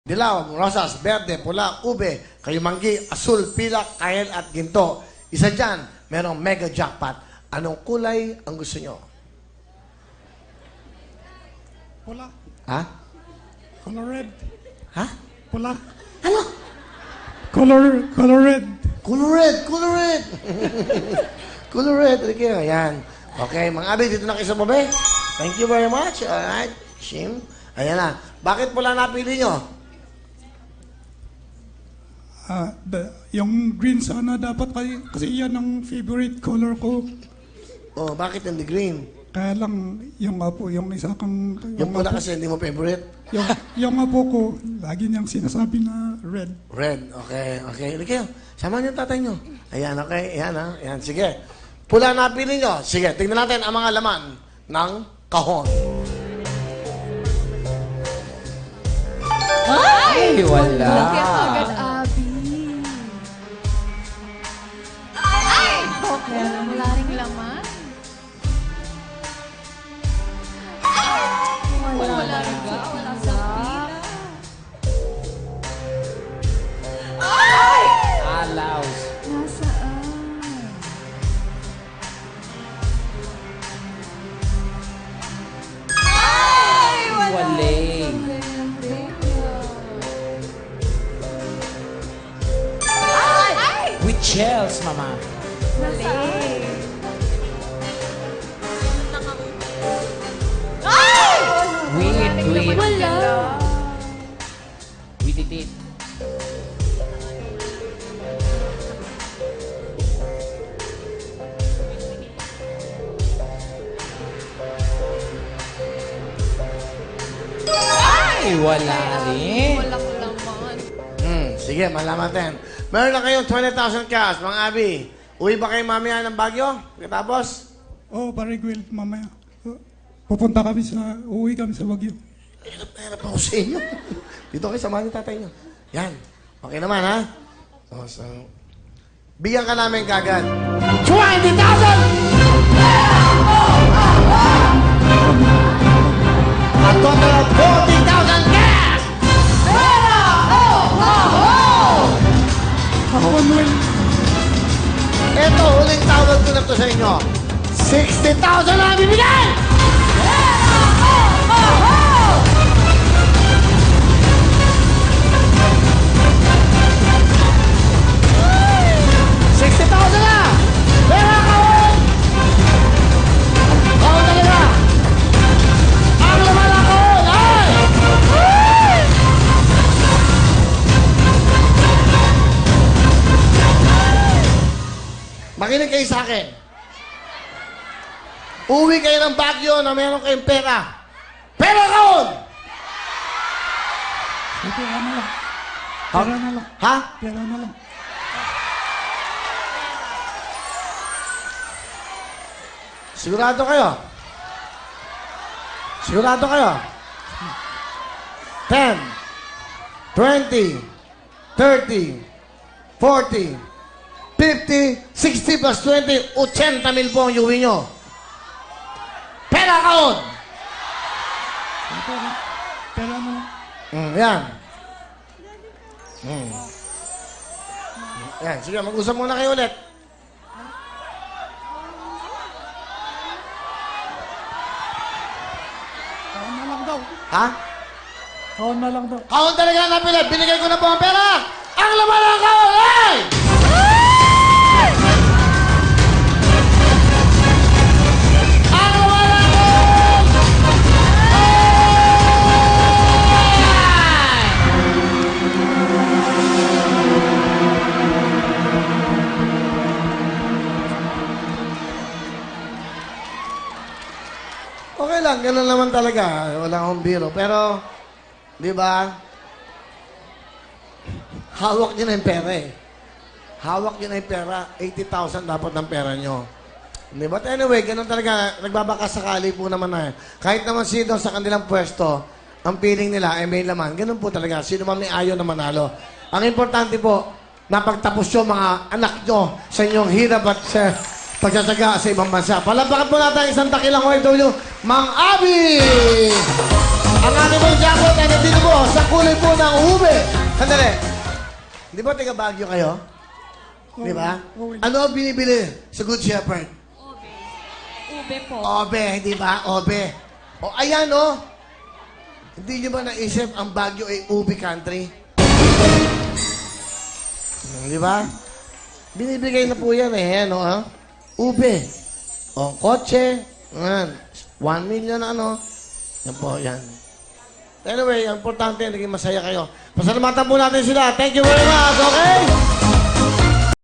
dilaw, rosas, berde, pula, ube, kayumanggi, asul, pilak, kael at ginto. Isa dyan, merong mega jackpot. Anong kulay ang gusto nyo? Pula. Ha? Color red. Ha? Pula. Ano? Color red. Color red, color red. Color red. Okay, ayan. Okay, mga abi, dito na kayo sa babe. Thank you very much. Alright, Shim. Ayan na. Bakit pula napili nyo? Yung green sana dapat kasi yan ang favorite color ko. Oh, bakit hindi green? Kaya lang, yung apo, yung isa kang... Yung pula kasi hindi mo favorite? Yung apo ko, lagi niyang sinasabi na red. Red. Okay, okay. Hindi kayo. Sama niyo yung tatay niyo. Ayan, okay. Ayan, ha. Ayan, sige. Pula napili nyo. Sige, tingnan natin ang mga laman ng kahon. Ay, wala. Laki agad, Abby. Ay! Okay, wala ring laman. Wala rin ka. Wala sa pila. Ay! Alaw. Nasaan? Ay! Waling. Ay! With shells, mama. Nasaan? Ay! With. Wala. With it. Ay, wala rin. Walang laman. Sige, malaman natin. Meron na kayong 20,000 cash, mga abi. Uwi ba kayo mamaya ng Baguio? Tapos? Oh, Pariguel, mamaya. Uuwi kami sa Baguio. Hirap na hirap ako sa inyo. Dito kayo, samahan niyo tatay niyo. Yan. Okay naman, ha? So, bigyan ka namin kagad. 20,000! A total of 40,000 cash! Manuel, Ito, huling tawag ko na to sa inyo. 60,000 na bibigay! $60,000 na! Pera kahon! Kahon talaga! Ang laman ng kahon ay... Makinig kayo sa akin. Uwi kayo ng Baguio na meron kayong pera. Pera kahon! pera na lang. Pera na lang. Ha? Pera na lang. Sigurado kayo? Sigurado kayo? 10, 20, 30, 40, 50, 60 plus 20, 80,000 po ang iuwi nyo. Pera kahon! Pera na lang. Yan. Yan, sige, mag-usap muna kayo ulit. Kaon na lang daw. Ha? Kaon na lang daw. Kahon talaga ang napili. Binigay ko na po ang pera. Ang laman ng kahon, ay! Ang laman ng kahon! Okay lang, ganun naman talaga. Wala akong biro. Pero, di ba, hawak nyo na yung pera eh. Hawak nyo na yung pera. 80,000 dapat ng pera nyo. Di ba? But anyway, ganun talaga. Nagbabakasakali po naman na. Kahit naman sino sa kanilang pwesto, ang feeling nila ay may laman. Ganun po talaga. Sino man may ayaw na manalo. Ang importante po, napagtapos yung mga anak nyo sa inyong hirap at sa pagsasaga sa ibang bansa. Palapakan po natin isang dakilang OFW, Mang Abby! Ang ating mga jackpot ay nandito po sa kulay po ng ube. Sandali. Di ba taga Baguio kayo? Di ba? Ano ang binibili sa Good Shepherd? Ube po. Obe, di ba? Obe. O, ayan, o. Hindi nyo ba naisip ang Baguio ay ube country? Di ba? Binibigay na po yan eh. Ano, ha? Ube. O, kotse. Yan. 1 million ano. Yan po, yan. Anyway, ang importante, naging masaya kayo. Pasalamatan po natin sila. Thank you very much, okay?